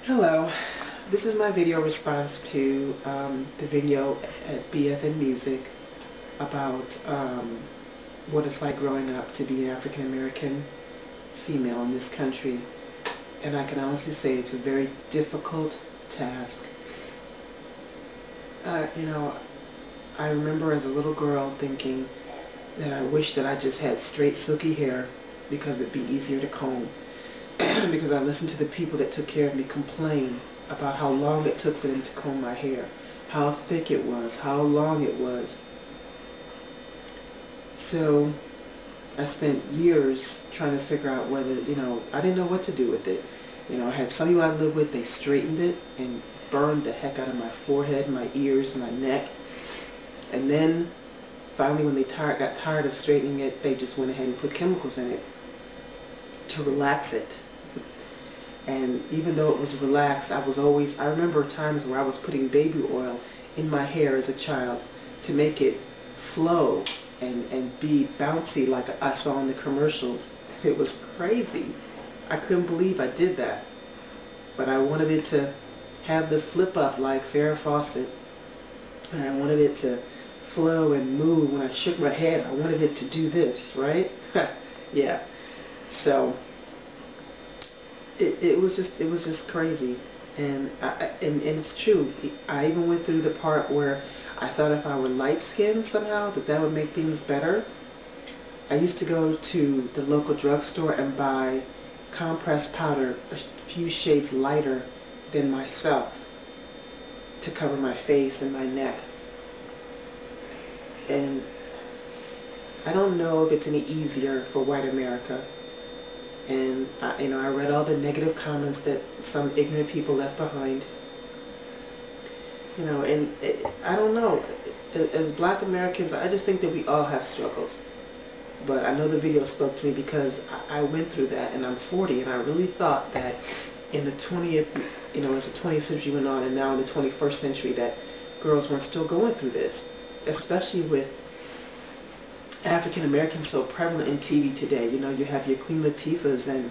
Hello, this is my video response to the video at BFN Music about what it's like growing up to be an African American female in this country. And I can honestly say it's a very difficult task. You know, I remember as a little girl thinking that I wish that I just had straight silky hair because it'd be easier to comb. Because I listened to the people that took care of me complain about how long it took for them to comb my hair, how thick it was, how long it was. So I spent years trying to figure out whether, I didn't know what to do with it. I had some people I lived with, they straightened it and burned the heck out of my forehead, my ears, my neck. And then finally when they got tired of straightening it, they just went ahead and put chemicals in it to relax it. And even though it was relaxed, I remember times where I was putting baby oil in my hair as a child to make it flow and be bouncy like I saw in the commercials. It was crazy. I couldn't believe I did that. But I wanted it to have the flip up like Farrah Fawcett. And I wanted it to flow and move. When I shook my head, I wanted it to do this, right? Yeah. So it was just crazy, and and it's true. I even went through the part where I thought if I were light skinned somehow that would make things better. I used to go to the local drugstore and buy compressed powder a few shades lighter than myself to cover my face and my neck. And I don't know if it's any easier for white America. And I read all the negative comments that some ignorant people left behind. I don't know. As black Americans, I just think that we all have struggles. But I know the video spoke to me because I went through that, and I'm 40, and I really thought that in the 20th, as the 20th century went on, and now in the 21st century, that girls weren't still going through this, especially with African Americans so prevalent in TV today. You have your Queen Latifahs, and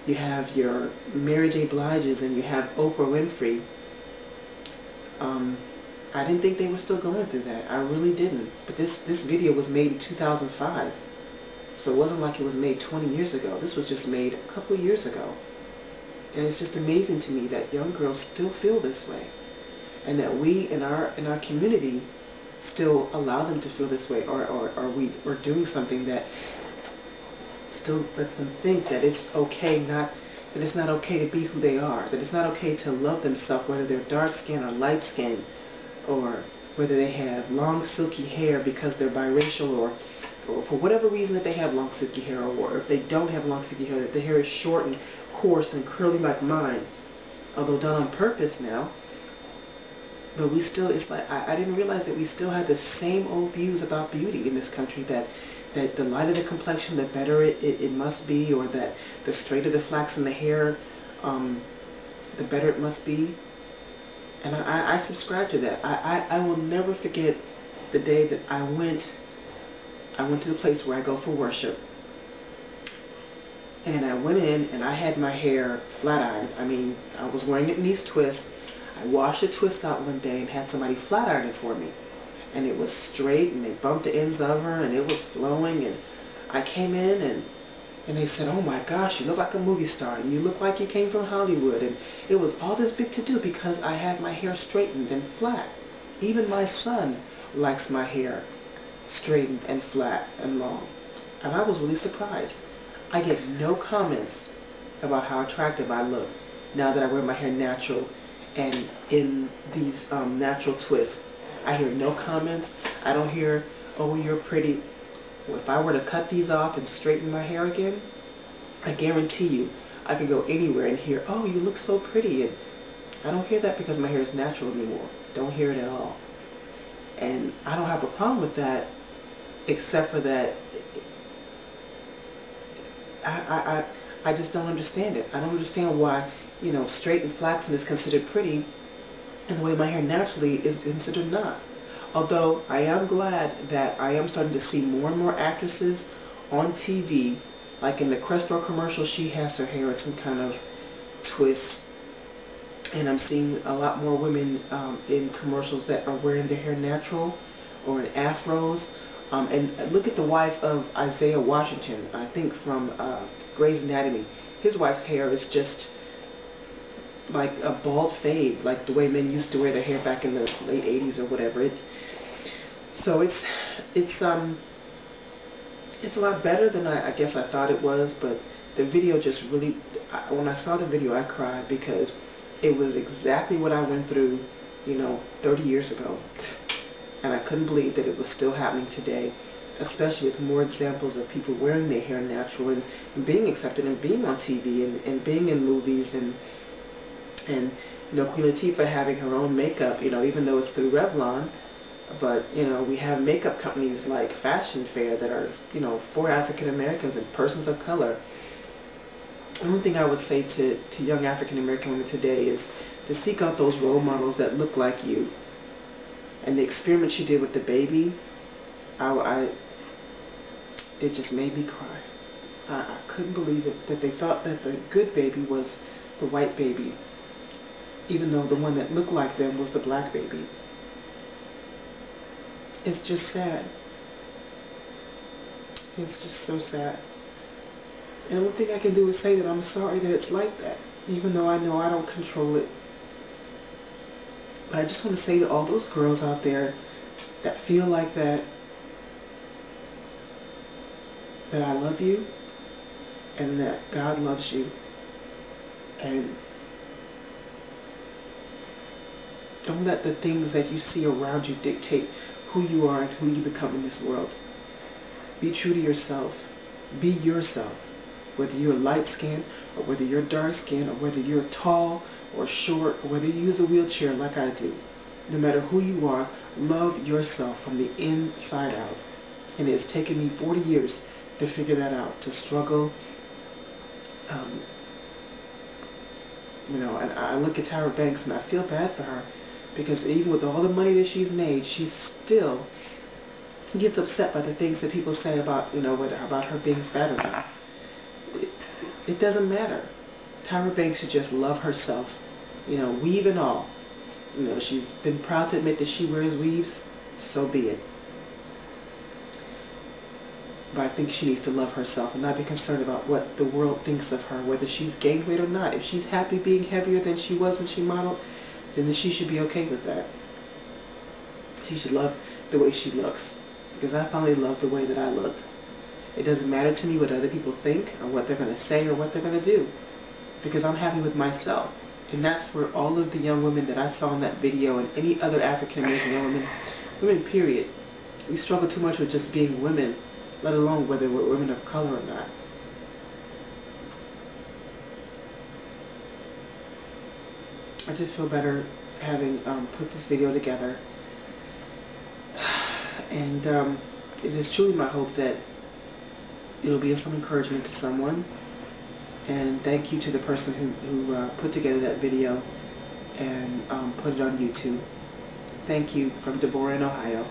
you have your Mary J. Bliges, and you have Oprah Winfrey. I didn't think they were still going through that. I really didn't. But this video was made in 2005. So it wasn't like it was made 20 years ago. This was just made a couple of years ago. And it's just amazing to me that young girls still feel this way. And that we in our community still allow them to feel this way, or we're doing something that still lets them think that it's okay that it's not okay to be who they are, that it's not okay to love themselves, whether they're dark skinned or light skinned, or whether they have long silky hair because they're biracial, or for whatever reason that they have long silky hair, or if they don't have long silky hair, that the hair is short and coarse and curly like mine, although done on purpose now. But we still, it's like, I didn't realize that we still had the same old views about beauty in this country, that the lighter the complexion, the better it must be, or that the straighter the flax in the hair, the better it must be. And I subscribe to that. I will never forget the day that I went to the place where I go for worship. And I went in and I had my hair flat ironed. I mean, I was wearing it in these twists. I washed the twist out one day and had somebody flat iron it for me. And it was straight, and they bumped the ends of her, and it was flowing. And I came in, and they said, "Oh my gosh, you look like a movie star, and you look like you came from Hollywood." And it was all this big to do because I had my hair straightened and flat. Even my son likes my hair straightened and flat and long. And I was really surprised. I get no comments about how attractive I look now that I wear my hair natural and in these natural twists. I hear no comments. I don't hear, "Oh, you're pretty." If I were to cut these off and straighten my hair again, I guarantee you I could go anywhere and hear, "Oh, you look so pretty." And I don't hear that because my hair is natural anymore. Don't hear it at all. And I don't have a problem with that, except for that I just don't understand it. I don't understand why, straight and flaxen is considered pretty, and the way my hair naturally is considered not. Although I am glad that I am starting to see more and more actresses on TV, like in the Crestor commercial, she has her hair in some kind of twist And I'm seeing a lot more women in commercials that are wearing their hair natural or in afros. And look at the wife of Isaiah Washington, I think from Grey's Anatomy. His wife's hair is just like a bald fade, like the way men used to wear their hair back in the late 80s or whatever. It's a lot better than I guess I thought it was, but the video just really, when I saw the video I cried because it was exactly what I went through, 30 years ago. And I couldn't believe that it was still happening today, especially with more examples of people wearing their hair natural and being accepted and being on TV and being in movies and Queen Latifah having her own makeup, even though it's through Revlon. But, we have makeup companies like Fashion Fair that are, for African Americans and persons of color. The only thing I would say to young African American women today is to seek out those role models that look like you. And the experiment she did with the baby, it just made me cry. I couldn't believe it, that they thought that the good baby was the white baby, even though the one that looked like them was the black baby. It's just sad. It's just so sad. And the only thing I can do is say that I'm sorry that it's like that, even though I know I don't control it. But I just want to say to all those girls out there that feel like that I love you and that God loves you. And don't let the things that you see around you dictate who you are and who you become in this world. Be true to yourself. Be yourself. Whether you're light-skinned or whether you're dark-skinned or whether you're tall or short or whether you use a wheelchair like I do. No matter who you are, love yourself from the inside out. And it has taken me 40 years to figure that out, to struggle. And I look at Tyra Banks and I feel bad for her because even with all the money that she's made, she still gets upset by the things that people say about, whether about her being fat or not. It doesn't matter. Tyra Banks should just love herself, weave and all. She's been proud to admit that she wears weaves, so be it. But I think she needs to love herself and not be concerned about what the world thinks of her, whether she's gained weight or not. If she's happy being heavier than she was when she modeled, then she should be okay with that. She should love the way she looks, because I finally love the way that I look. It doesn't matter to me what other people think or what they're going to say or what they're going to do, because I'm happy with myself. And that's where all of the young women that I saw in that video and any other African American young women period, we struggle too much with just being women, let alone whether we're women of color or not. I just feel better having put this video together. And it is truly my hope that it'll be of some encouragement to someone. And thank you to the person who put together that video and put it on YouTube. Thank you from Deborah in Ohio.